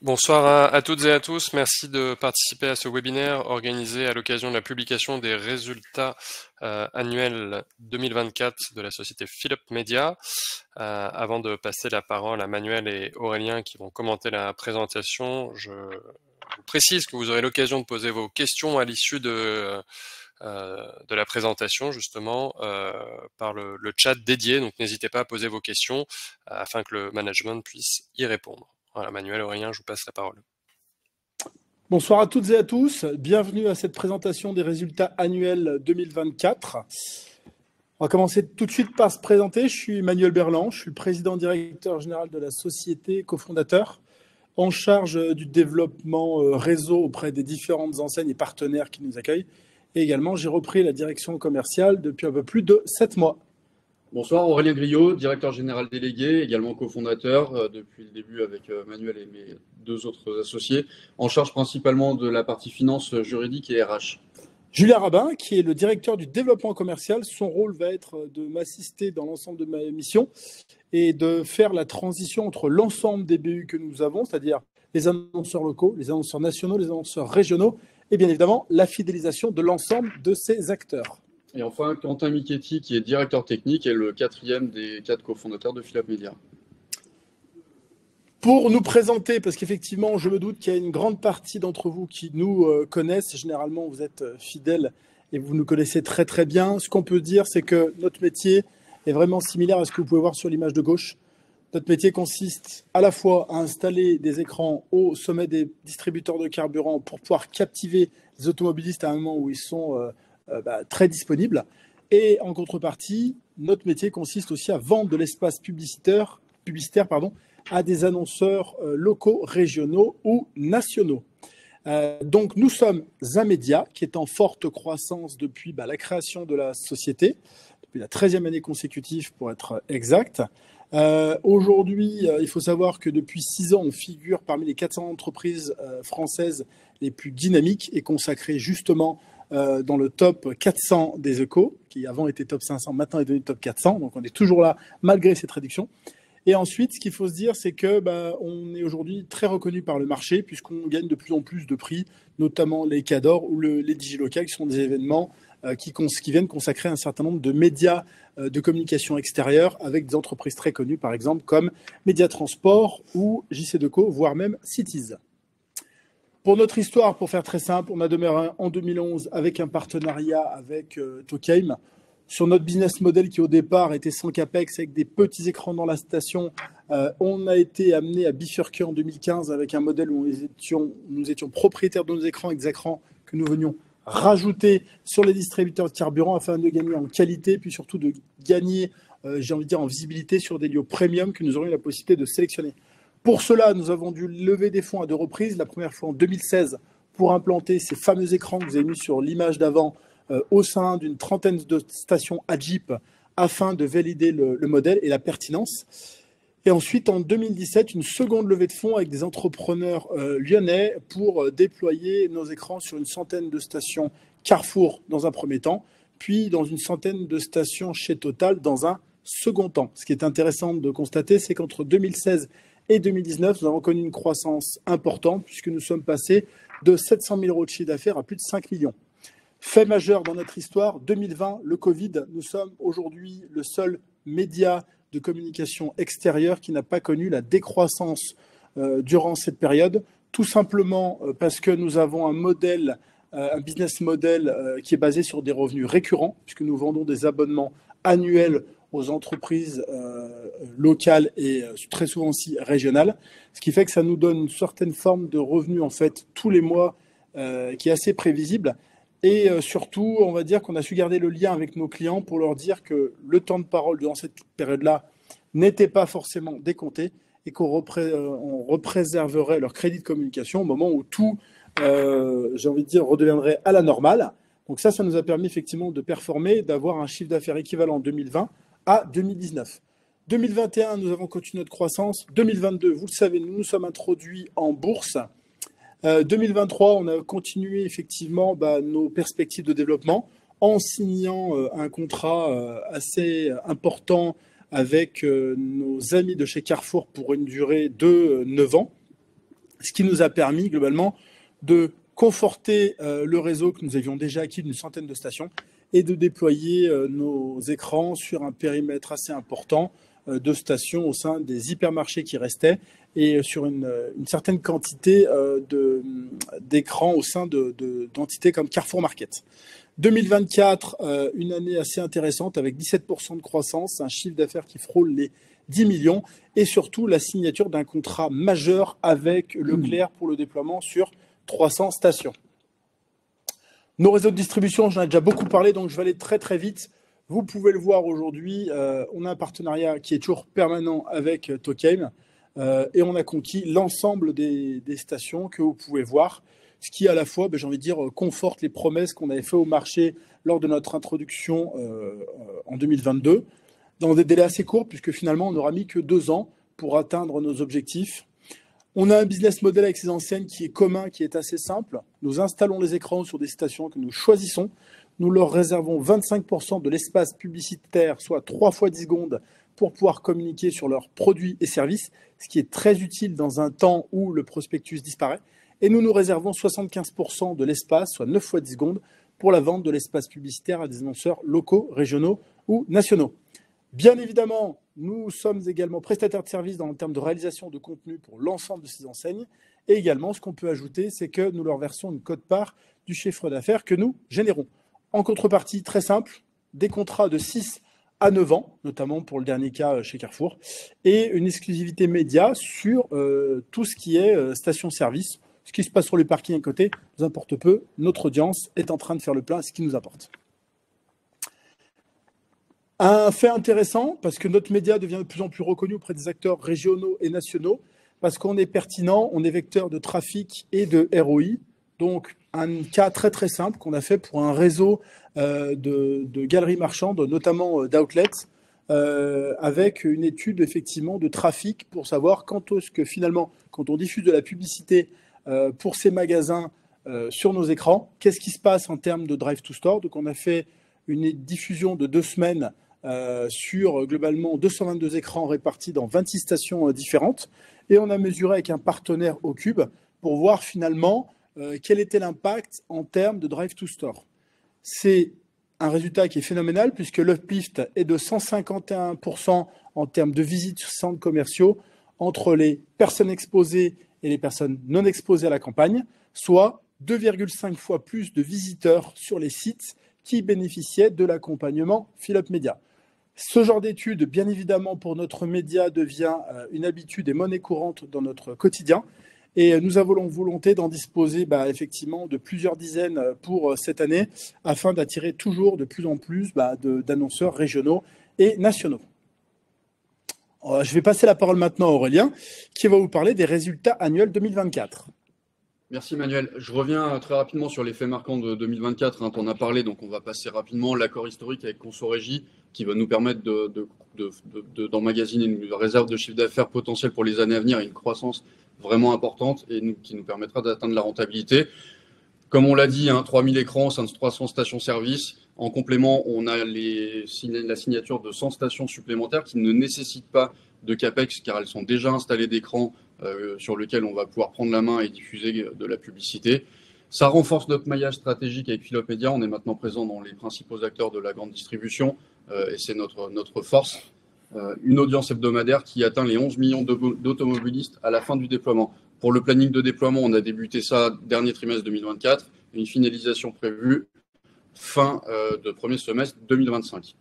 Bonsoir à toutes et à tous, merci de participer à ce webinaire organisé à l'occasion de la publication des résultats annuels 2024 de la société Philip Media. Avant de passer la parole à Manuel et Aurélien qui vont commenter la présentation, je vous précise que vous aurez l'occasion de poser vos questions à l'issue de la présentation justement par le chat dédié, donc n'hésitez pas à poser vos questions afin que le management puisse y répondre. Voilà, Manuel, Aurélien, je vous passe la parole. Bonsoir à toutes et à tous, bienvenue à cette présentation des résultats annuels 2024. On va commencer tout de suite par se présenter. Je suis Manuel Berland, je suis le président directeur général de la société, cofondateur, en charge du développement réseau auprès des différentes enseignes et partenaires qui nous accueillent. Et également, j'ai repris la direction commerciale depuis un peu plus de 7 mois. Bonsoir, Aurélien Griot, directeur général délégué, également cofondateur depuis le début avec Manuel et mes deux autres associés, en charge principalement de la partie finance, juridique et RH. Julien Rabin, qui est le directeur du développement commercial, son rôle va être de m'assister dans l'ensemble de ma mission et de faire la transition entre l'ensemble des BU que nous avons, c'est-à-dire les annonceurs locaux, les annonceurs nationaux, les annonceurs régionaux, et bien évidemment la fidélisation de l'ensemble de ces acteurs. Et enfin, Quentin Michetti, qui est directeur technique et le quatrième des 4 cofondateurs de Philip Media. Pour nous présenter, parce qu'effectivement, je me doute qu'il y a une grande partie d'entre vous qui nous connaissent. Généralement, vous êtes fidèles et vous nous connaissez très très bien. Ce qu'on peut dire, c'est que notre métier est vraiment similaire à ce que vous pouvez voir sur l'image de gauche. Notre métier consiste à la fois à installer des écrans au sommet des distributeurs de carburant pour pouvoir captiver les automobilistes à un moment où ils sont très disponibles. Et en contrepartie, notre métier consiste aussi à vendre de l'espace publicitaire à des annonceurs locaux, régionaux ou nationaux. Donc nous sommes un média qui est en forte croissance depuis la création de la société, depuis la 13e année consécutive pour être exact. Aujourd'hui, il faut savoir que depuis 6 ans, on figure parmi les 400 entreprises françaises les plus dynamiques et consacrées justement dans le top 400 des échos, qui avant était top 500, maintenant est devenu top 400. Donc on est toujours là malgré cette réduction. Et ensuite, ce qu'il faut se dire, c'est que on est aujourd'hui très reconnu par le marché puisqu'on gagne de plus en plus de prix, notamment les Cadors ou les Digilocales, qui sont des événements qui viennent consacrer un certain nombre de médias de communication extérieure avec des entreprises très connues, par exemple comme Média Transport ou JC Deco, voire même Cities. Pour notre histoire, pour faire très simple, on a démarré en 2011 avec un partenariat avec Tokheim. Sur notre business model qui au départ était sans capex avec des petits écrans dans la station, on a été amené à bifurquer en 2015 avec un modèle où nous étions propriétaires de nos écrans avec des écrans que nous venions rajouter sur les distributeurs de carburant afin de gagner en qualité puis surtout de gagner, en visibilité sur des lieux premium que nous aurions la possibilité de sélectionner. Pour cela, nous avons dû lever des fonds à 2 reprises. La première fois en 2016 pour implanter ces fameux écrans que vous avez mis sur l'image d'avant au sein d'une trentaine de stations Agip afin de valider le modèle et la pertinence. Et ensuite, en 2017, une seconde levée de fonds avec des entrepreneurs lyonnais pour déployer nos écrans sur une centaine de stations Carrefour dans un premier temps, puis dans une centaine de stations chez Total dans un second temps. Ce qui est intéressant de constater, c'est qu'entre 2016 et 2019, nous avons connu une croissance importante puisque nous sommes passés de 700 000 euros de chiffre d'affaires à plus de 5 millions. Fait majeur dans notre histoire, 2020, le Covid, nous sommes aujourd'hui le seul média de communication extérieure qui n'a pas connu la décroissance durant cette période, tout simplement parce que nous avons un business model qui est basé sur des revenus récurrents, puisque nous vendons des abonnements annuels aux entreprises locales et très souvent aussi régionales, ce qui fait que ça nous donne une certaine forme de revenus en fait tous les mois qui est assez prévisible. Et surtout, on va dire qu'on a su garder le lien avec nos clients pour leur dire que le temps de parole durant cette période-là n'était pas forcément décompté et qu'on représerverait leur crédit de communication au moment où tout, redeviendrait à la normale. Donc ça nous a permis effectivement de performer, d'avoir un chiffre d'affaires équivalent en 2020 à 2019. 2021, nous avons continué notre croissance. 2022, vous le savez, nous nous sommes introduits en bourse. 2023, on a continué effectivement nos perspectives de développement en signant un contrat assez important avec nos amis de chez Carrefour pour une durée de 9 ans, ce qui nous a permis globalement de conforter le réseau que nous avions déjà acquis d'une centaine de stations et de déployer nos écrans sur un périmètre assez important de stations au sein des hypermarchés qui restaient et sur une certaine quantité d'écrans au sein d'entités comme Carrefour Market. 2024, une année assez intéressante avec 17% de croissance, un chiffre d'affaires qui frôle les 10 millions et surtout la signature d'un contrat majeur avec Leclerc pour le déploiement sur 300 stations. Nos réseaux de distribution, j'en ai déjà beaucoup parlé, donc je vais aller très très vite. Vous pouvez le voir aujourd'hui, on a un partenariat qui est toujours permanent avec Tokheim et on a conquis l'ensemble des stations que vous pouvez voir, ce qui à la fois, j'ai envie de dire, conforte les promesses qu'on avait fait au marché lors de notre introduction en 2022, dans des délais assez courts, puisque finalement on n'aura mis que 2 ans pour atteindre nos objectifs. On a un business model avec ces enseignes qui est commun, qui est assez simple. Nous installons les écrans sur des stations que nous choisissons. Nous leur réservons 25% de l'espace publicitaire, soit 3 fois 10 secondes, pour pouvoir communiquer sur leurs produits et services, ce qui est très utile dans un temps où le prospectus disparaît. Et nous nous réservons 75% de l'espace, soit 9 fois 10 secondes, pour la vente de l'espace publicitaire à des annonceurs locaux, régionaux ou nationaux. Bien évidemment, nous sommes également prestataires de services dans le terme de réalisation de contenu pour l'ensemble de ces enseignes. Et également, ce qu'on peut ajouter, c'est que nous leur versons une quote-part du chiffre d'affaires que nous générons. En contrepartie, très simple, des contrats de 6 à 9 ans, notamment pour le dernier cas chez Carrefour, et une exclusivité média sur tout ce qui est station-service. Ce qui se passe sur les parkings à côté nous importe peu. Notre audience est en train de faire le plein, ce qui nous importe. Un fait intéressant, parce que notre média devient de plus en plus reconnu auprès des acteurs régionaux et nationaux, parce qu'on est pertinent, on est vecteur de trafic et de ROI. Donc, un cas très très simple qu'on a fait pour un réseau de galeries marchandes, notamment d'outlets, avec une étude effectivement de trafic pour savoir quand est-ce que finalement, quand on diffuse de la publicité pour ces magasins sur nos écrans, qu'est-ce qui se passe en termes de drive to store. Donc, on a fait une diffusion de 2 semaines sur globalement 222 écrans répartis dans 26 stations différentes. Et on a mesuré avec un partenaire Ocube pour voir finalement quel était l'impact en termes de drive to store. C'est un résultat qui est phénoménal puisque l'uplift est de 151% en termes de visites sur centres commerciaux entre les personnes exposées et les personnes non exposées à la campagne, soit 2,5 fois plus de visiteurs sur les sites qui bénéficiaient de l'accompagnement Philip Media. Ce genre d'étude, bien évidemment, pour notre média, devient une habitude et monnaie courante dans notre quotidien. Et nous avons volonté d'en disposer effectivement de plusieurs dizaines pour cette année, afin d'attirer toujours de plus en plus d'annonceurs régionaux et nationaux. Je vais passer la parole maintenant à Aurélien, qui va vous parler des résultats annuels 2024. Merci Manuel. Je reviens très rapidement sur les faits marquants de 2024. Tu en as parlé, donc on va passer rapidement. L'accord historique avec Consorégie qui va nous permettre d'emmagasiner une réserve de chiffre d'affaires potentiel pour les années à venir et une croissance vraiment importante et qui nous permettra d'atteindre la rentabilité. Comme on l'a dit, 3000 écrans, 300 stations-service. En complément, on a la signature de 100 stations supplémentaires qui ne nécessitent pas de CAPEX car elles sont déjà installées d'écrans sur lesquels on va pouvoir prendre la main et diffuser de la publicité. Ça renforce notre maillage stratégique avec Philop Media. On est maintenant présent dans les principaux acteurs de la grande distribution et c'est notre force. Une audience hebdomadaire qui atteint les 11 millions d'automobilistes à la fin du déploiement. Pour le planning de déploiement, on a débuté ça dernier trimestre 2024 et une finalisation prévue fin de premier semestre 2025.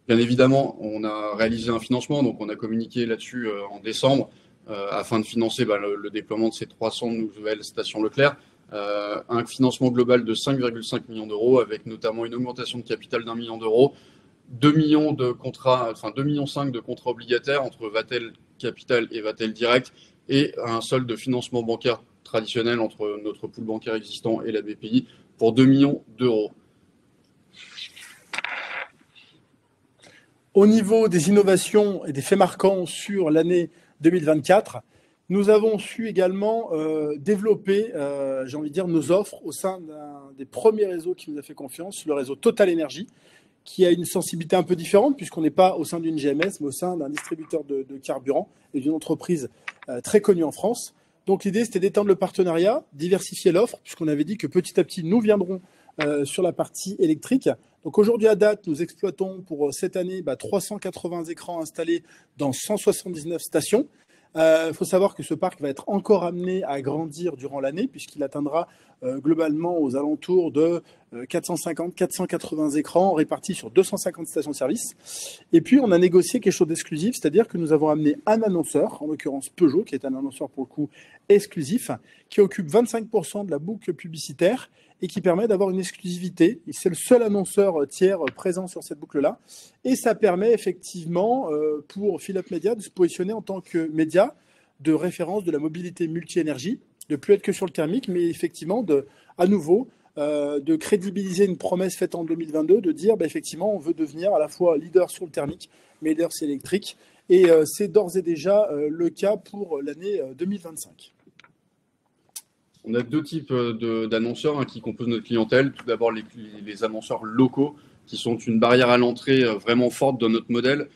Bien évidemment, on a réalisé un financement, donc on a communiqué là-dessus en décembre afin de financer le déploiement de ces 300 nouvelles stations Leclerc. Un financement global de 5,5 millions d'euros avec notamment une augmentation de capital d'1 million d'euros, 2 millions de contrats, enfin 2,5 millions de contrats obligataires entre Vatel Capital et Vatel Direct et un solde de financement bancaire traditionnel entre notre pool bancaire existant et la BPI pour 2 millions d'euros. Au niveau des innovations et des faits marquants sur l'année 2024, nous avons su également développer, j'ai envie de dire, nos offres au sein d'un des premiers réseaux qui nous a fait confiance, le réseau Total Énergie, qui a une sensibilité un peu différente, puisqu'on n'est pas au sein d'une GMS, mais au sein d'un distributeur de carburant et d'une entreprise très connue en France. Donc l'idée, c'était d'étendre le partenariat, diversifier l'offre, puisqu'on avait dit que petit à petit, nous viendrons sur la partie électrique. Donc aujourd'hui, à date, nous exploitons pour cette année 380 écrans installés dans 179 stations. Il faut savoir que ce parc va être encore amené à grandir durant l'année, puisqu'il atteindra globalement aux alentours de 450-480 écrans répartis sur 250 stations-service. Et puis, on a négocié quelque chose d'exclusif, c'est-à-dire que nous avons amené un annonceur, en l'occurrence Peugeot, qui est un annonceur pour le coup exclusif, qui occupe 25% de la boucle publicitaire et qui permet d'avoir une exclusivité. C'est le seul annonceur tiers présent sur cette boucle-là. Et ça permet effectivement pour Philips Media de se positionner en tant que média de référence de la mobilité multi-énergie, de plus être que sur le thermique, mais effectivement à nouveau de crédibiliser une promesse faite en 2022, de dire effectivement on veut devenir à la fois leader sur le thermique, mais leader sur l'électrique. Et c'est d'ores et déjà le cas pour l'année 2025. On a deux types d'annonceurs qui composent notre clientèle. Tout d'abord, les annonceurs locaux, qui sont une barrière à l'entrée vraiment forte dans notre modèle.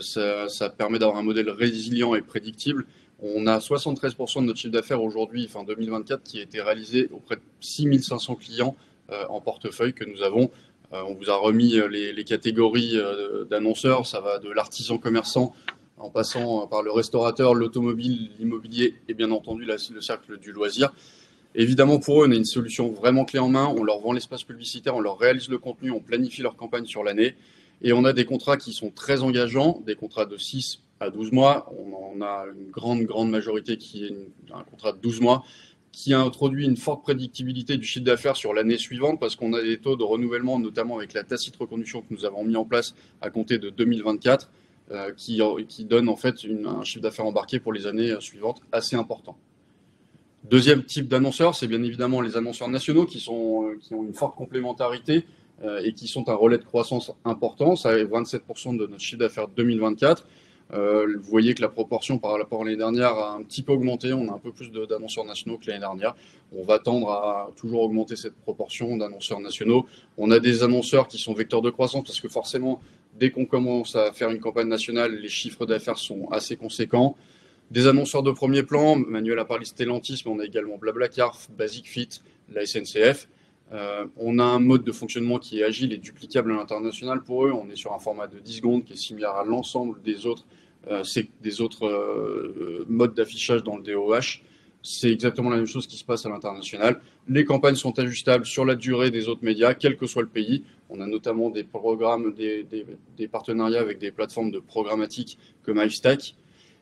Ça permet d'avoir un modèle résilient et prédictible. On a 73% de notre chiffre d'affaires aujourd'hui, fin 2024, qui a été réalisé auprès de 6500 clients en portefeuille que nous avons. On vous a remis les catégories d'annonceurs. Ça va de l'artisan commerçant en passant par le restaurateur, l'automobile, l'immobilier et bien entendu le cercle du loisir. Évidemment, pour eux, on a une solution vraiment clé en main. On leur vend l'espace publicitaire, on leur réalise le contenu, on planifie leur campagne sur l'année. Et on a des contrats qui sont très engageants, des contrats de 6 à 12 mois. On a une grande majorité qui est un contrat de 12 mois, qui a introduit une forte prédictibilité du chiffre d'affaires sur l'année suivante, parce qu'on a des taux de renouvellement, notamment avec la tacite reconduction que nous avons mis en place à compter de 2024, qui donne en fait un chiffre d'affaires embarqué pour les années suivantes assez important. Deuxième type d'annonceurs, c'est bien évidemment les annonceurs nationaux qui ont une forte complémentarité et qui sont un relais de croissance important. Ça est 27% de notre chiffre d'affaires 2024. Vous voyez que la proportion par rapport à l'année dernière a un petit peu augmenté. On a un peu plus d'annonceurs nationaux que l'année dernière. On va tendre à toujours augmenter cette proportion d'annonceurs nationaux. On a des annonceurs qui sont vecteurs de croissance parce que forcément, dès qu'on commence à faire une campagne nationale, les chiffres d'affaires sont assez conséquents. Des annonceurs de premier plan, Manuel a parlé de Stellantis, mais on a également Blablacar, Basic Fit, la SNCF. On a un mode de fonctionnement qui est agile et duplicable à l'international pour eux. On est sur un format de 10 secondes qui est similaire à l'ensemble des autres modes d'affichage dans le DOH. C'est exactement la même chose qui se passe à l'international. Les campagnes sont ajustables sur la durée des autres médias, quel que soit le pays. On a notamment des programmes, des partenariats avec des plateformes de programmatique comme iStack.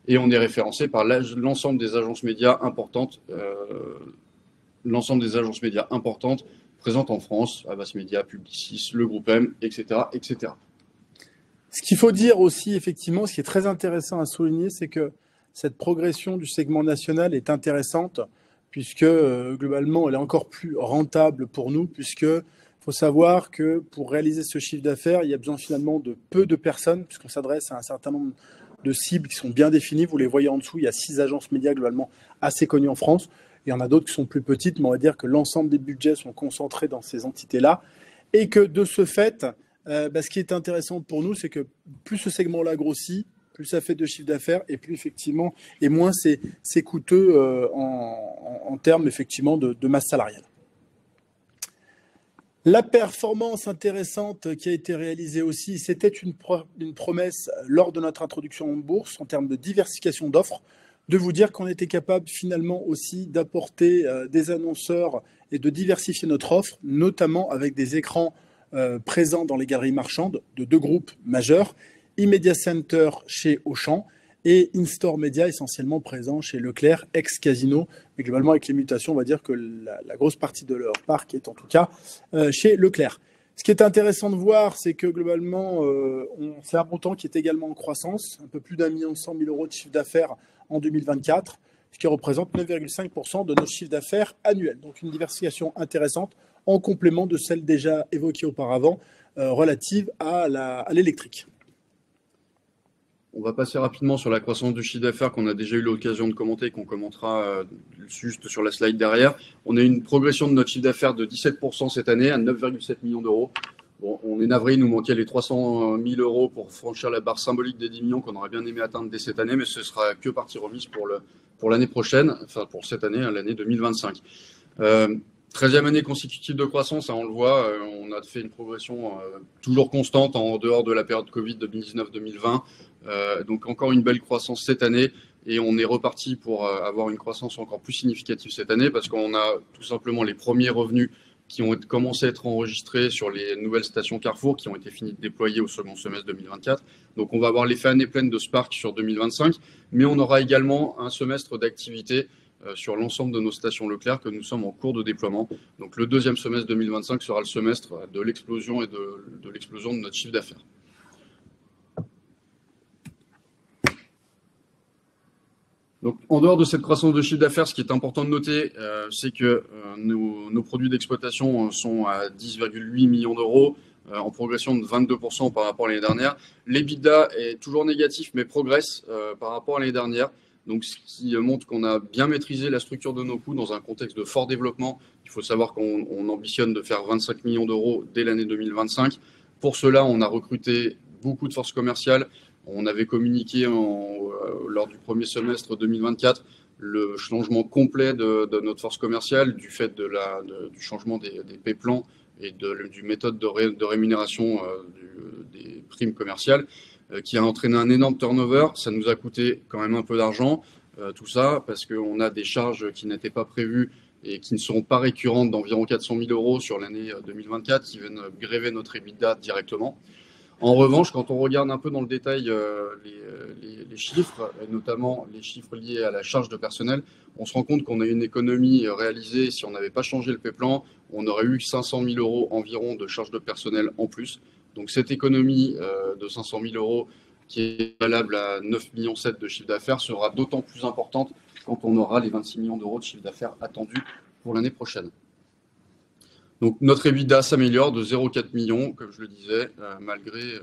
Et on est référencé par l'ensemble des agences médias importantes, présentes en France, Havas Media, Publicis, le Groupe M, etc., etc. Ce qu'il faut dire aussi, effectivement, ce qui est très intéressant à souligner, c'est que cette progression du segment national est intéressante, puisque globalement, elle est encore plus rentable pour nous, puisque faut savoir que pour réaliser ce chiffre d'affaires, il y a besoin finalement de peu de personnes, puisqu'on s'adresse à un certain nombre de cibles qui sont bien définies. Vous les voyez en dessous, il y a 6 agences médias globalement assez connues en France. Il y en a d'autres qui sont plus petites, mais on va dire que l'ensemble des budgets sont concentrés dans ces entités-là. Et que de ce fait, ce qui est intéressant pour nous, c'est que plus ce segment-là grossit, plus ça fait de chiffre d'affaires et plus effectivement, et moins c'est coûteux en termes effectivement de masse salariale. La performance intéressante qui a été réalisée aussi, c'était une promesse lors de notre introduction en bourse en termes de diversification d'offres, de vous dire qu'on était capable finalement aussi d'apporter des annonceurs et de diversifier notre offre, notamment avec des écrans présents dans les galeries marchandes de 2 groupes majeurs, eMedia Center chez Auchan et InStore Media essentiellement présent chez Leclerc, ex-Casino. Mais globalement, avec les mutations, on va dire que la grosse partie de leur parc est en tout cas chez Leclerc. Ce qui est intéressant de voir, c'est que globalement, c'est un montant qui est également en croissance, un peu plus d'1,1 million € de chiffre d'affaires en 2024, ce qui représente 9,5% de notre chiffre d'affaires annuel. Donc une diversification intéressante en complément de celle déjà évoquée auparavant relative à l'électrique. On va passer rapidement sur la croissance du chiffre d'affaires qu'on a déjà eu l'occasion de commenter et qu'on commentera juste sur la slide derrière. On a une progression de notre chiffre d'affaires de 17% cette année à 9,7 millions d'euros. Bon, on est navré, il nous manquait les 300 000 euros pour franchir la barre symbolique des 10 millions qu'on aurait bien aimé atteindre dès cette année, mais ce sera que partie remise pour l'année prochaine, enfin pour cette année, l'année 2025. 13e année consécutive de croissance, on le voit, on a fait une progression toujours constante en dehors de la période Covid 2019-2020. Donc encore une belle croissance cette année et on est reparti pour avoir une croissance encore plus significative cette année parce qu'on a tout simplement les premiers revenus qui ont commencé à être enregistrés sur les nouvelles stations Carrefour qui ont été finies de déployer au second semestre 2024. Donc on va avoir l'effet année pleine de Spark sur 2025, mais on aura également un semestre d'activité sur l'ensemble de nos stations Leclerc que nous sommes en cours de déploiement. Donc le deuxième semestre 2025 sera le semestre de l'explosion et de l'explosion de notre chiffre d'affaires. Donc, en dehors de cette croissance de chiffre d'affaires, ce qui est important de noter, c'est que nos produits d'exploitation sont à 10,8 millions d'euros, en progression de 22% par rapport à l'année dernière. L'EBITDA est toujours négatif, mais progresse par rapport à l'année dernière. Donc, ce qui montre qu'on a bien maîtrisé la structure de nos coûts dans un contexte de fort développement. Il faut savoir qu'on ambitionne de faire 25 millions d'euros dès l'année 2025. Pour cela, on a recruté beaucoup de forces commerciales. On avait communiqué lors du premier semestre 2024 le changement complet de notre force commerciale du fait du changement des pay-plans et du méthode de rémunération des primes commerciales qui a entraîné un énorme turnover. Ça nous a coûté quand même un peu d'argent, tout ça, parce qu'on a des charges qui n'étaient pas prévues et qui ne seront pas récurrentes d'environ 400 000 euros sur l'année 2024 qui viennent gréver notre EBITDA directement. En revanche, quand on regarde un peu dans le détail les chiffres, et notamment les chiffres liés à la charge de personnel, on se rend compte qu'on a une économie réalisée. Si on n'avait pas changé le pay-plan, on aurait eu 500 000 euros environ de charge de personnel en plus. Donc cette économie de 500 000 euros qui est valable à 9,7 millions de chiffre d'affaires sera d'autant plus importante quand on aura les 26 millions d'euros de chiffre d'affaires attendus pour l'année prochaine. Donc notre EBITDA s'améliore de 0,4 millions, comme je le disais, malgré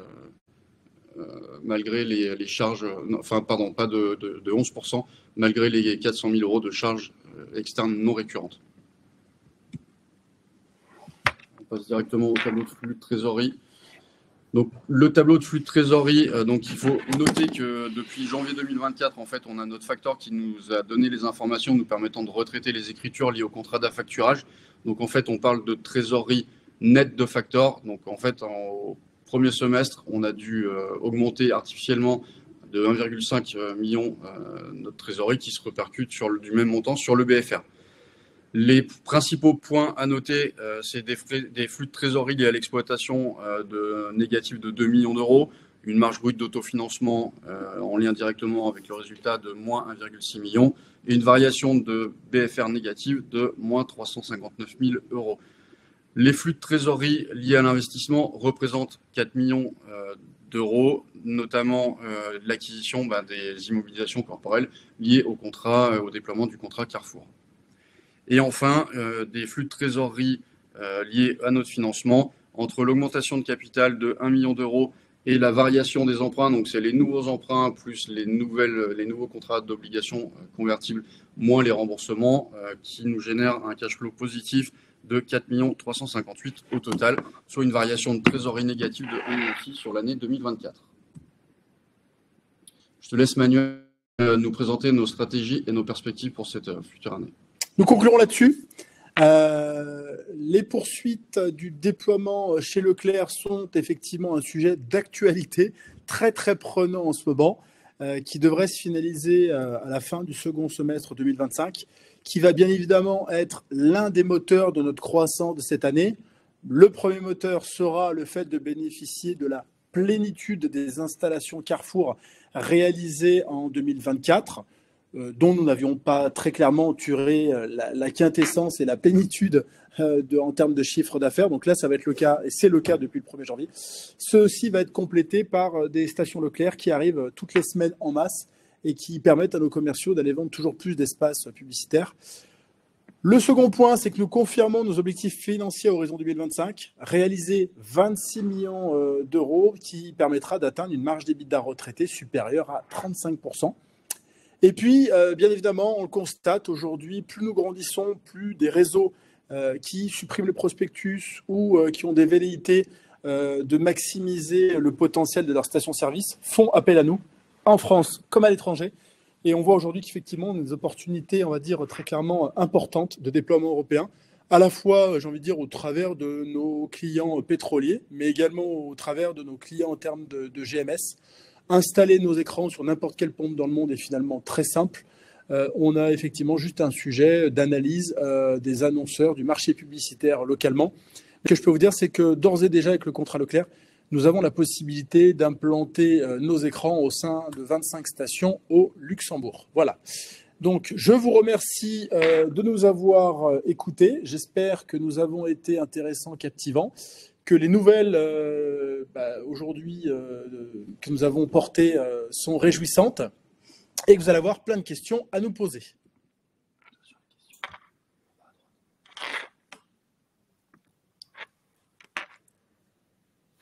les charges, enfin pardon, pas de 11%, malgré les 400 000 euros de charges externes non récurrentes. On passe directement au tableau de flux de trésorerie. Donc le tableau de flux de trésorerie, donc il faut noter que depuis janvier 2024, en fait, on a notre facteur qui nous a donné les informations nous permettant de retraiter les écritures liées au contrat d'affacturage. Donc en fait, on parle de trésorerie nette de factor. Donc en fait, au premier semestre, on a dû augmenter artificiellement de 1,5 million notre trésorerie qui se répercute du même montant sur le BFR. Les principaux points à noter, c'est des flux de trésorerie liés à l'exploitation négatifs de 2 millions d'euros, une marge brute d'autofinancement en lien directement avec le résultat de moins 1,6 million et une variation de BFR négative de moins 359 000 euros. Les flux de trésorerie liés à l'investissement représentent 4 millions d'euros, notamment l'acquisition des immobilisations corporelles liées au déploiement du contrat Carrefour. Et enfin, des flux de trésorerie liés à notre financement entre l'augmentation de capital de 1 million d'euros et la variation des emprunts. Donc, c'est les nouveaux emprunts plus les nouveaux contrats d'obligations convertibles moins les remboursements qui nous génèrent un cash flow positif de 4 358 000 au total, soit une variation de trésorerie négative de 1 million sur l'année 2024. Je te laisse, Manuel, nous présenter nos stratégies et nos perspectives pour cette future année. Nous conclurons là-dessus. Les poursuites du déploiement chez Leclerc sont effectivement un sujet d'actualité très très prenant en ce moment, qui devrait se finaliser à la fin du second semestre 2025, qui va bien évidemment être l'un des moteurs de notre croissance de cette année. Le premier moteur sera le fait de bénéficier de la plénitude des installations Carrefour réalisées en 2024. Dont nous n'avions pas très clairement tiré la quintessence et la plénitude en termes de chiffre d'affaires. Donc là, ça va être le cas, et c'est le cas depuis le 1er janvier. Ceci va être complété par des stations Leclerc qui arrivent toutes les semaines en masse et qui permettent à nos commerciaux d'aller vendre toujours plus d'espace publicitaire. Le second point, c'est que nous confirmons nos objectifs financiers à horizon 2025, réaliser 26 millions d'euros qui permettra d'atteindre une marge d'EBITDA retraitée supérieure à 35%. Et puis, bien évidemment, on le constate aujourd'hui, plus nous grandissons, plus des réseaux qui suppriment le prospectus ou qui ont des velléités de maximiser le potentiel de leur station-service font appel à nous, en France comme à l'étranger. Et on voit aujourd'hui qu'effectivement, on a des opportunités, on va dire, très clairement importantes de déploiement européen, à la fois, j'ai envie de dire, au travers de nos clients pétroliers, mais également au travers de nos clients en termes de GMS. Installer nos écrans sur n'importe quelle pompe dans le monde est finalement très simple. On a effectivement juste un sujet d'analyse des annonceurs du marché publicitaire localement. Ce que je peux vous dire, c'est que d'ores et déjà, avec le contrat Leclerc, nous avons la possibilité d'implanter nos écrans au sein de 25 stations au Luxembourg. Voilà. Donc, je vous remercie de nous avoir écoutés. J'espère que nous avons été intéressants, captivants, que les nouvelles aujourd'hui que nous avons portées sont réjouissantes et que vous allez avoir plein de questions à nous poser.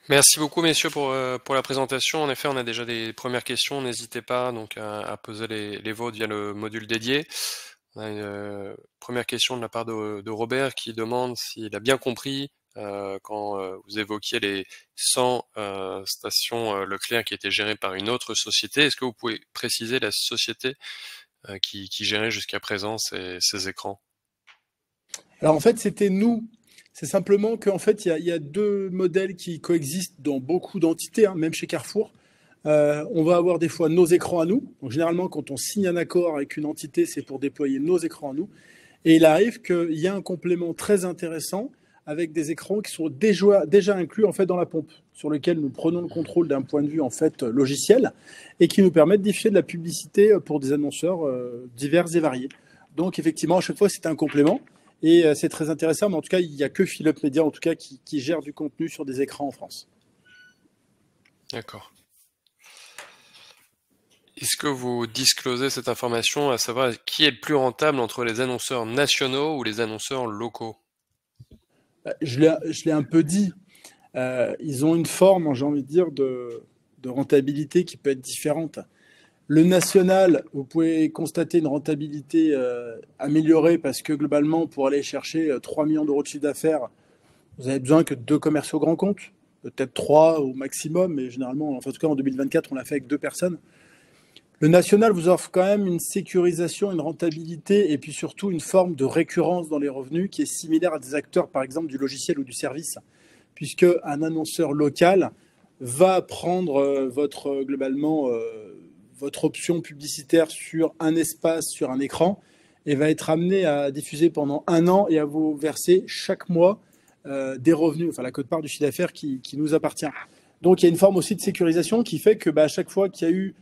Merci beaucoup, messieurs, pour la présentation. En effet, on a déjà des premières questions. N'hésitez pas donc à poser les vôtres via le module dédié. On a une première question de la part de Robert qui demande s'il a bien compris quand vous évoquiez les 100 stations Leclerc qui étaient gérées par une autre société. Est-ce que vous pouvez préciser la société qui gérait jusqu'à présent ces écrans? Alors en fait, c'était nous. C'est simplement qu'en fait, il y a deux modèles qui coexistent dans beaucoup d'entités, hein, même chez Carrefour. On va avoir des fois nos écrans à nous. Donc, généralement, quand on signe un accord avec une entité, c'est pour déployer nos écrans à nous. Et il arrive qu'il y a un complément très intéressant avec des écrans qui sont déjà inclus en fait dans la pompe, sur lequel nous prenons le contrôle d'un point de vue en fait logiciel et qui nous permettent de diffuser de la publicité pour des annonceurs divers et variés. Donc effectivement, à chaque fois, c'est un complément. Et c'est très intéressant, mais en tout cas, il n'y a que Philippe Media en tout cas, qui gère du contenu sur des écrans en France. D'accord. Est-ce que vous disclosez cette information, à savoir qui est le plus rentable entre les annonceurs nationaux ou les annonceurs locaux? Je l'ai un peu dit. Ils ont une forme, j'ai envie de dire, de rentabilité qui peut être différente. Le national, vous pouvez constater une rentabilité améliorée parce que globalement, pour aller chercher 3 millions d'euros de chiffre d'affaires, vous avez besoin que de 2 commerciaux grands comptes, peut-être 3 au maximum, mais généralement, enfin, en tout cas en 2024, on l'a fait avec 2 personnes. Le national vous offre quand même une sécurisation, une rentabilité et puis surtout une forme de récurrence dans les revenus qui est similaire à des acteurs, par exemple, du logiciel ou du service, puisque un annonceur local va prendre globalement votre option publicitaire sur un espace, sur un écran, et va être amené à diffuser pendant 1 an et à vous verser chaque mois des revenus, enfin la quote-part du chiffre d'affaires qui nous appartient. Donc il y a une forme aussi de sécurisation qui fait que à chaque fois qu'il y a eu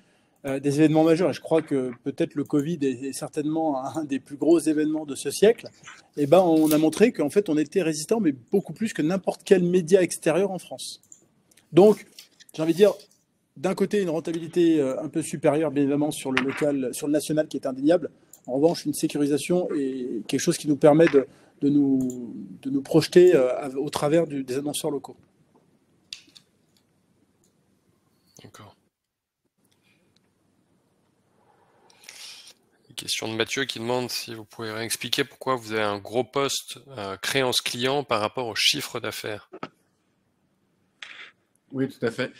des événements majeurs, et je crois que peut-être le Covid est certainement un des plus gros événements de ce siècle, et on a montré qu'en fait on était résistant, mais beaucoup plus que n'importe quel média extérieur en France. Donc, j'ai envie de dire, d'un côté, une rentabilité un peu supérieure, bien évidemment, sur le local, sur le national qui est indéniable. En revanche, une sécurisation et quelque chose qui nous permet de nous projeter au travers des annonceurs locaux. D'accord. Question de Mathieu qui demande si vous pouvez réexpliquer pourquoi vous avez un gros poste créance client par rapport au chiffre d'affaires. Oui, tout à fait.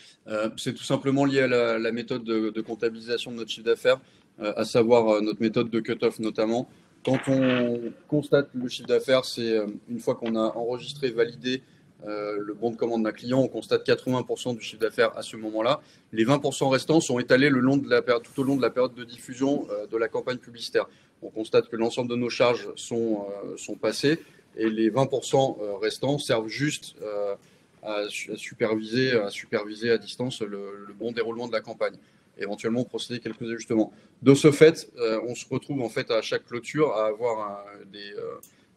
C'est tout simplement lié à la méthode de comptabilisation de notre chiffre d'affaires, à savoir notre méthode de cut-off notamment. Quand on constate le chiffre d'affaires, c'est une fois qu'on a enregistré, validé le bon de commande d'un client, on constate 80% du chiffre d'affaires à ce moment-là. Les 20% restants sont étalés tout au long de la période de diffusion de la campagne publicitaire. On constate que l'ensemble de nos charges sont passées et les 20% restants servent juste à superviser à distance le bon déroulement de la campagne. Éventuellement procéder quelques ajustements. De ce fait, on se retrouve en fait à chaque clôture à avoir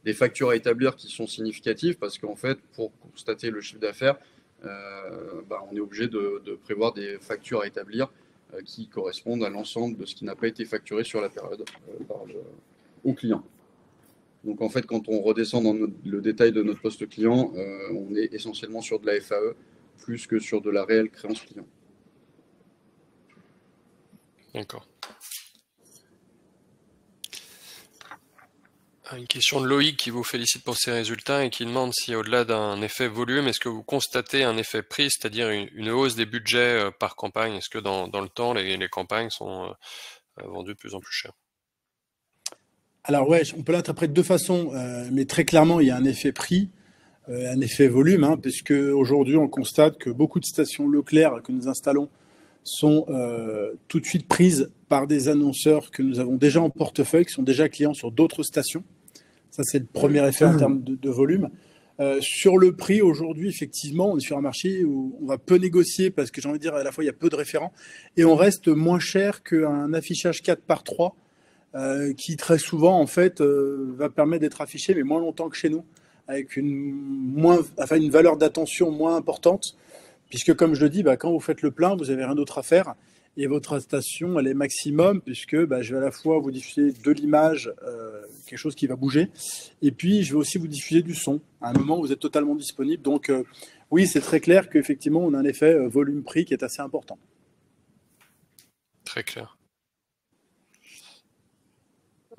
des factures à établir qui sont significatives parce qu'en fait, pour constater le chiffre d'affaires, on est obligé de prévoir des factures à établir qui correspondent à l'ensemble de ce qui n'a pas été facturé sur la période au client. Donc en fait, quand on redescend dans le détail de notre poste client, on est essentiellement sur de la FAE plus que sur de la réelle créance client. D'accord. Une question de Loïc qui vous félicite pour ces résultats et qui demande si au-delà d'un effet volume, est-ce que vous constatez un effet prix, c'est-à-dire une hausse des budgets par campagne? Est-ce que dans le temps, les campagnes sont vendues de plus en plus cher? Alors ouais, on peut l'interpréter de deux façons, mais très clairement, il y a un effet prix, un effet volume, hein, puisque aujourd'hui, on constate que beaucoup de stations Leclerc que nous installons sont tout de suite prises par des annonceurs que nous avons déjà en portefeuille, qui sont déjà clients sur d'autres stations. Ça, c'est le premier effet en termes de volume. Sur le prix, aujourd'hui, effectivement, on est sur un marché où on va peu négocier parce que j'ai envie de dire, à la fois, il y a peu de référents et on reste moins cher qu'un affichage 4x3 qui, très souvent, en fait, va permettre d'être affiché, mais moins longtemps que chez nous, avec une valeur d'attention moins importante. Puisque, comme je le dis, quand vous faites le plein, vous n'avez rien d'autre à faire. Et votre station, elle est maximum, puisque je vais à la fois vous diffuser de l'image, quelque chose qui va bouger, et puis je vais aussi vous diffuser du son, à un moment où vous êtes totalement disponible. Donc, oui, c'est très clair qu'effectivement, on a un effet volume-prix qui est assez important. Très clair.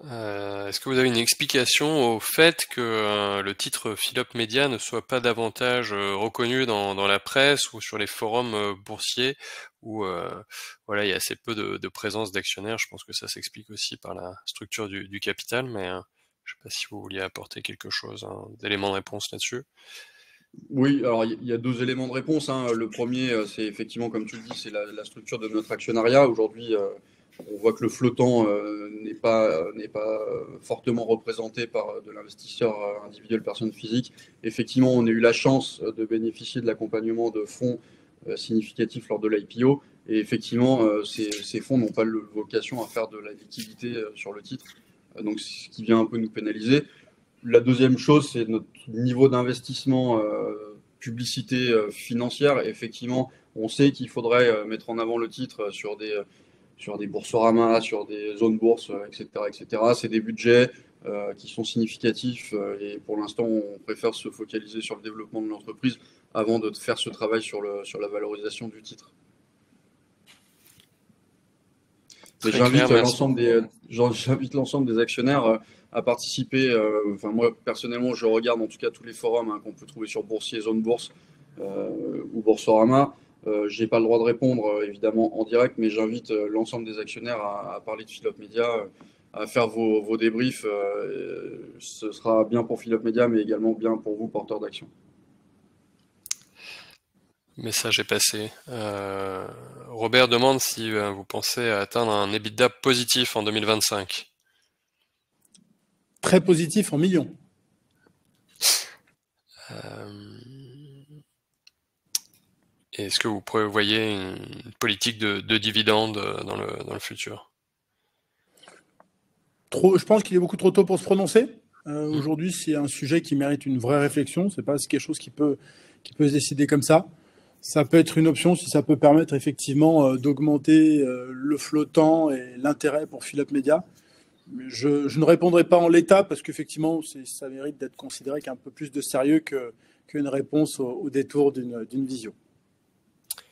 Est-ce que vous avez une explication au fait que le titre Philop Media ne soit pas davantage reconnu dans la presse ou sur les forums boursiers où voilà, il y a assez peu de présence d'actionnaires? Je pense que ça s'explique aussi par la structure du capital, mais je ne sais pas si vous vouliez apporter quelque chose, d'éléments de réponse là-dessus. Oui, alors il y a deux éléments de réponse, hein. Le premier, c'est effectivement, comme tu le dis, c'est la structure de notre actionnariat. Aujourd'hui, on voit que le flottant n'est pas fortement représenté par de l'investisseur individuel, personne physique. Effectivement, on a eu la chance de bénéficier de l'accompagnement de fonds significatifs lors de l'IPO. Et effectivement, ces fonds n'ont pas vocation à faire de la liquidité sur le titre. Donc, ce qui vient un peu nous pénaliser. La deuxième chose, c'est notre niveau d'investissement publicité financière. Effectivement, on sait qu'il faudrait mettre en avant le titre sur des Boursorama, sur des zones bourses, etc., etc. C'est des budgets qui sont significatifs et pour l'instant, on préfère se focaliser sur le développement de l'entreprise avant de faire ce travail sur la valorisation du titre. J'invite l'ensemble des actionnaires à participer. Moi, personnellement, je regarde en tout cas tous les forums qu'on peut trouver sur Boursier, Zone Bourse ou Boursorama. Je n'ai pas le droit de répondre, évidemment, en direct, mais j'invite l'ensemble des actionnaires à parler de Philop Media, à faire vos débriefs. Ce sera bien pour Philop Media, mais également bien pour vous, porteurs d'actions. Message est passé. Robert demande si vous pensez atteindre un EBITDA positif en 2025. Très positif en millions. Est-ce que vous prévoyez une politique de dividendes dans le futur? Je pense qu'il est beaucoup trop tôt pour se prononcer. Aujourd'hui, c'est un sujet qui mérite une vraie réflexion. C'est pas quelque chose qui peut se décider comme ça. Ça peut être une option si ça peut permettre effectivement d'augmenter le flottant et l'intérêt pour Philop Media. Je ne répondrai pas en l'état parce qu'effectivement, ça mérite d'être considéré avec un peu plus de sérieux qu'une réponse au détour d'une visio.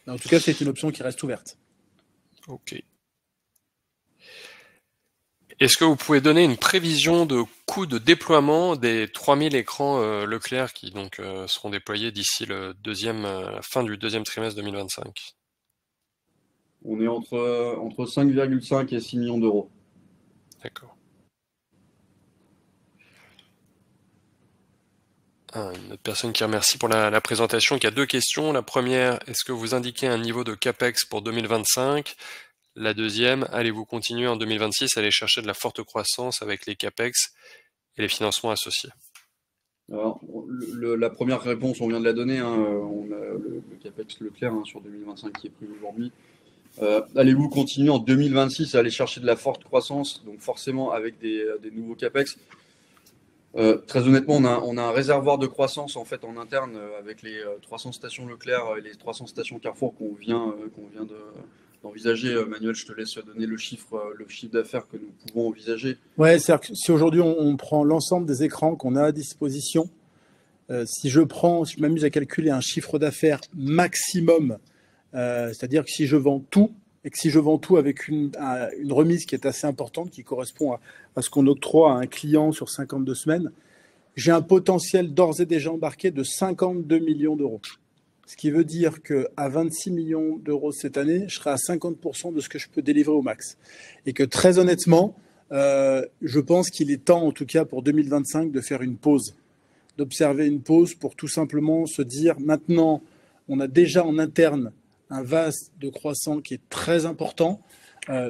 En tout cas, c'est une option qui reste ouverte. Ok. Est-ce que vous pouvez donner une prévision de coût de déploiement des 3000 écrans Leclerc qui donc seront déployés d'ici la fin du deuxième trimestre 2025? On est entre 5,5 et 6 millions d'euros. D'accord. Une autre personne qui remercie pour la présentation, qui a deux questions. La première, est-ce que vous indiquez un niveau de CAPEX pour 2025? La deuxième, allez-vous continuer en 2026 à aller chercher de la forte croissance avec les CAPEX et les financements associés? Alors, la première réponse, on vient de la donner. On a le CAPEX Leclerc sur 2025 qui est prévu aujourd'hui. Allez-vous continuer en 2026 à aller chercher de la forte croissance, donc forcément avec des nouveaux CAPEX? Très honnêtement, on a un réservoir de croissance en fait en interne avec les 300 stations Leclerc et les 300 stations Carrefour qu'on vient d'envisager. Manuel, je te laisse donner le chiffre d'affaires que nous pouvons envisager. Ouais, c'est-à-dire que si aujourd'hui on prend l'ensemble des écrans qu'on a à disposition, si je m'amuse à calculer un chiffre d'affaires maximum, c'est-à-dire que si je vends tout, et que si je vends tout avec une remise qui est assez importante, qui correspond à ce qu'on octroie à un client sur 52 semaines, j'ai un potentiel d'ores et déjà embarqué de 52 millions d'euros. Ce qui veut dire qu'à 26 millions d'euros cette année, je serai à 50% de ce que je peux délivrer au max. Et que très honnêtement, je pense qu'il est temps, en tout cas pour 2025, de faire une pause, d'observer une pause pour tout simplement se dire maintenant, on a déjà en interne un vase de croissant qui est très important.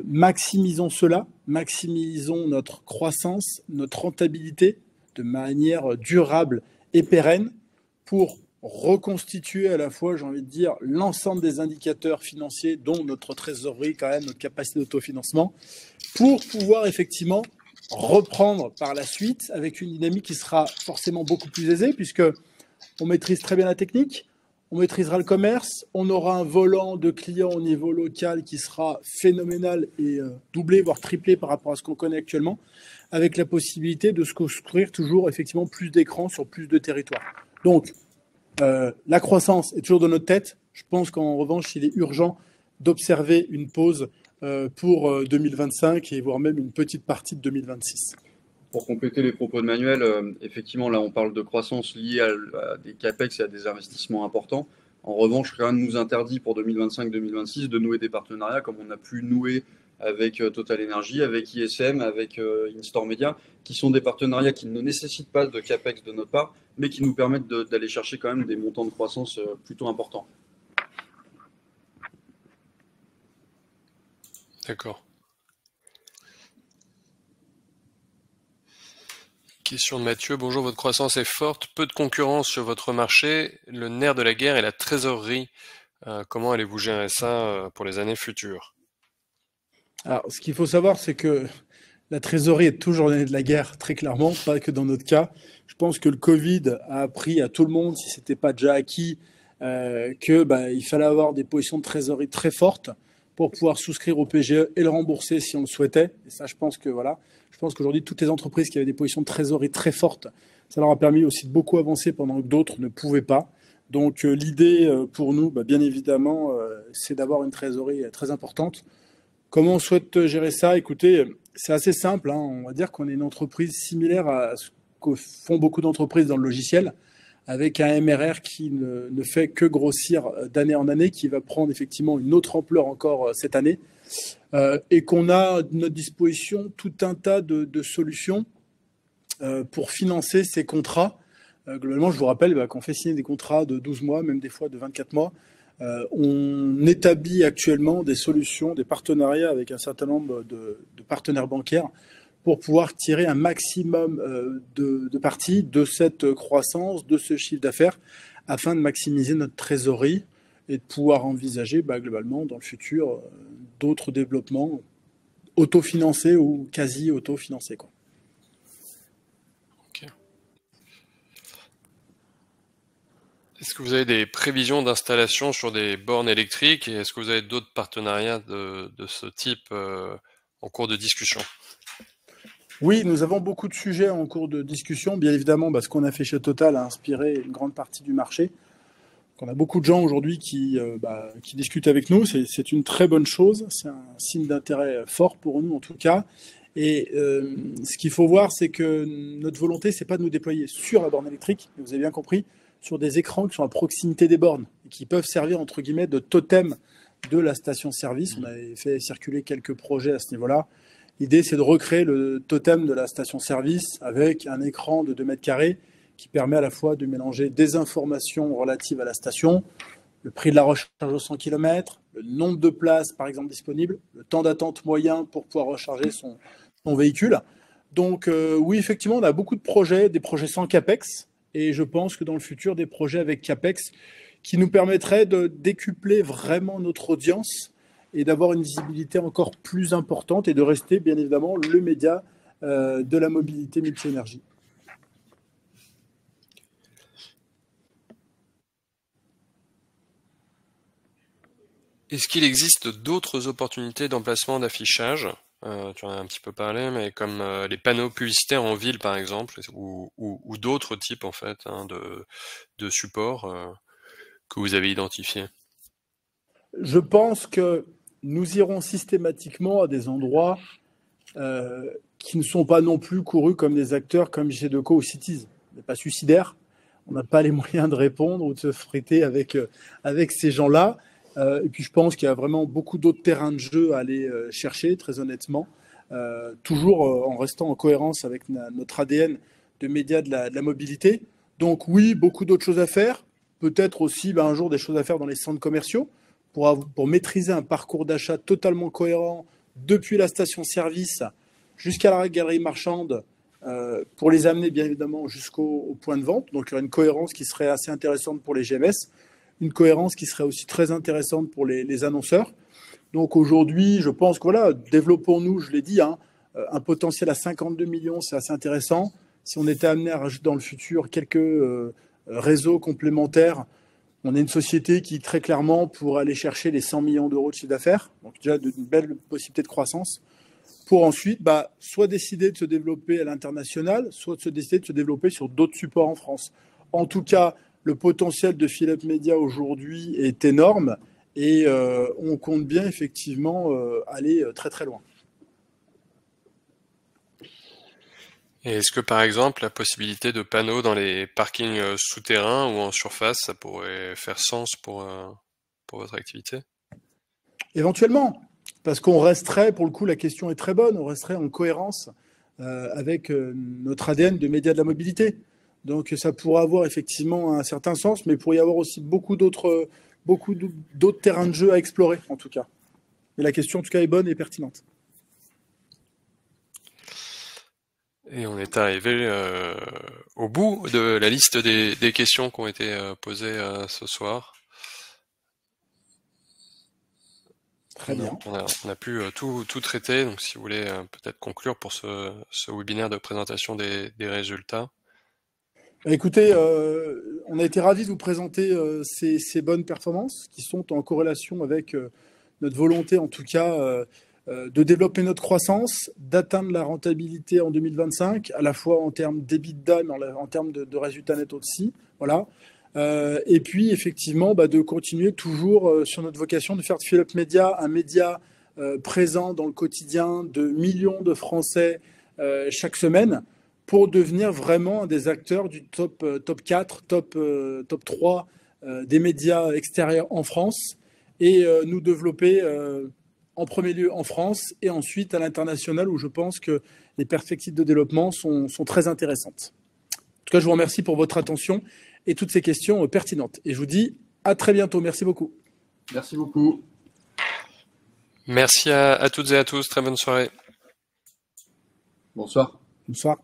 Maximisons cela, maximisons notre croissance, notre rentabilité de manière durable et pérenne pour reconstituer à la fois, j'ai envie de dire, l'ensemble des indicateurs financiers, dont notre trésorerie, quand même, notre capacité d'autofinancement, pour pouvoir effectivement reprendre par la suite avec une dynamique qui sera forcément beaucoup plus aisée, puisque on maîtrise très bien la technique, on maîtrisera le commerce, on aura un volant de clients au niveau local qui sera phénoménal et doublé, voire triplé par rapport à ce qu'on connaît actuellement, avec la possibilité de se construire toujours effectivement plus d'écrans sur plus de territoires. Donc, la croissance est toujours dans notre tête. Je pense qu'en revanche, il est urgent d'observer une pause pour 2025 et voire même une petite partie de 2026. Pour compléter les propos de Manuel, effectivement, là, on parle de croissance liée à des CAPEX et à des investissements importants. En revanche, rien ne nous interdit pour 2025-2026 de nouer des partenariats comme on a pu nouer avec Total Energy, avec ISM, avec In-Store Media, qui sont des partenariats qui ne nécessitent pas de CAPEX de notre part, mais qui nous permettent d'aller chercher quand même des montants de croissance plutôt importants. D'accord. Question de Mathieu. Bonjour, votre croissance est forte, peu de concurrence sur votre marché. Le nerf de la guerre est la trésorerie. Comment allez-vous gérer ça pour les années futures? Alors, ce qu'il faut savoir, c'est que la trésorerie est toujours l'année de la guerre, très clairement, pas que dans notre cas. Je pense que le Covid a appris à tout le monde, si ce n'était pas déjà acquis, il fallait avoir des positions de trésorerie très fortes pour pouvoir souscrire au PGE et le rembourser si on le souhaitait. Et ça, je pense que voilà. Je pense qu'aujourd'hui, toutes les entreprises qui avaient des positions de trésorerie très fortes, ça leur a permis aussi de beaucoup avancer pendant que d'autres ne pouvaient pas. Donc l'idée pour nous, bien évidemment, c'est d'avoir une trésorerie très importante. Comment on souhaite gérer ça? Écoutez, c'est assez simple, hein. On va dire qu'on est une entreprise similaire à ce que font beaucoup d'entreprises dans le logiciel, avec un MRR qui ne fait que grossir d'année en année, qui va prendre effectivement une autre ampleur encore cette année, et qu'on a à notre disposition tout un tas de solutions pour financer ces contrats. Globalement, je vous rappelle qu'on fait signer des contrats de 12 mois, même des fois de 24 mois. On établit actuellement des solutions, des partenariats avec un certain nombre de partenaires bancaires pour pouvoir tirer un maximum de parties de cette croissance, de ce chiffre d'affaires, afin de maximiser notre trésorerie et de pouvoir envisager globalement dans le futur d'autres développements autofinancés ou quasi autofinancés, quoi. Est-ce que vous avez des prévisions d'installation sur des bornes électriques et est-ce que vous avez d'autres partenariats de ce type en cours de discussion? Oui, nous avons beaucoup de sujets en cours de discussion. Bien évidemment, ce qu'on a fait chez Total a inspiré une grande partie du marché. On a beaucoup de gens aujourd'hui qui discutent avec nous. C'est une très bonne chose. C'est un signe d'intérêt fort pour nous en tout cas. Et ce qu'il faut voir, c'est que notre volonté, c'est pas de nous déployer sur la borne électrique, vous avez bien compris, sur des écrans qui sont à proximité des bornes et qui peuvent servir entre guillemets de totem de la station-service. On avait fait circuler quelques projets à ce niveau-là. L'idée, c'est de recréer le totem de la station-service avec un écran de 2 mètres carrés qui permet à la fois de mélanger des informations relatives à la station, le prix de la recharge aux 100 km, le nombre de places par exemple disponibles, le temps d'attente moyen pour pouvoir recharger son véhicule. Donc oui, effectivement, on a beaucoup de projets, des projets sans CAPEX, et je pense que dans le futur, des projets avec CAPEX qui nous permettraient de décupler vraiment notre audience et d'avoir une visibilité encore plus importante et de rester bien évidemment le média de la mobilité multi-énergie. Est-ce qu'il existe d'autres opportunités d'emplacement d'affichage? Tu en as un petit peu parlé, mais comme les panneaux publicitaires en ville par exemple, ou d'autres types en fait de supports que vous avez identifiés? Je pense que nous irons systématiquement à des endroits qui ne sont pas non plus courus comme des acteurs comme J2Co ou Cities. On n'est pas suicidaire, on n'a pas les moyens de répondre ou de se friter avec ces gens-là. Et puis je pense qu'il y a vraiment beaucoup d'autres terrains de jeu à aller chercher, très honnêtement, toujours en restant en cohérence avec notre ADN de médias de la mobilité. Donc oui, beaucoup d'autres choses à faire, peut-être aussi un jour des choses à faire dans les centres commerciaux pour maîtriser un parcours d'achat totalement cohérent depuis la station-service jusqu'à la galerie marchande, pour les amener bien évidemment jusqu'au point de vente. Donc il y aurait une cohérence qui serait assez intéressante pour les GMS, une cohérence qui serait aussi très intéressante pour les annonceurs. Donc aujourd'hui, je pense que voilà, développons-nous, je l'ai dit, un potentiel à 52 millions, c'est assez intéressant. Si on était amené à rajouter dans le futur quelques réseaux complémentaires, on est une société qui très clairement pourrait aller chercher les 100 millions d'euros de chiffre d'affaires, donc déjà une belle possibilité de croissance, pour ensuite soit décider de se développer à l'international, soit de se décider de se développer sur d'autres supports en France. En tout cas, le potentiel de Philips Media aujourd'hui est énorme et on compte bien effectivement aller très très loin. Et est-ce que par exemple la possibilité de panneaux dans les parkings souterrains ou en surface, ça pourrait faire sens pour votre activité? Éventuellement, parce qu'on resterait, pour le coup la question est très bonne, on resterait en cohérence avec notre ADN de médias de la mobilité. Donc ça pourrait avoir effectivement un certain sens, mais il pourrait y avoir aussi beaucoup d'autres terrains de jeu à explorer en tout cas. Mais la question en tout cas est bonne et pertinente. Et on est arrivé au bout de la liste des questions qui ont été posées ce soir. Très bien. On a pu tout traiter, donc si vous voulez peut-être conclure pour ce webinaire de présentation des résultats. Écoutez, on a été ravis de vous présenter ces bonnes performances qui sont en corrélation avec notre volonté en tout cas de développer notre croissance, d'atteindre la rentabilité en 2025, à la fois en termes d'EBITDA, mais en termes de résultats nets aussi. Voilà. Et puis, effectivement, de continuer toujours sur notre vocation de faire de Philips Media un média présent dans le quotidien de millions de Français chaque semaine pour devenir vraiment un des acteurs du top 4, top 3 des médias extérieurs en France et nous développer en premier lieu en France et ensuite à l'international où je pense que les perspectives de développement sont très intéressantes. En tout cas, je vous remercie pour votre attention et toutes ces questions pertinentes. Et je vous dis à très bientôt. Merci beaucoup. Merci beaucoup. Merci à toutes et à tous. Très bonne soirée. Bonsoir. Bonsoir.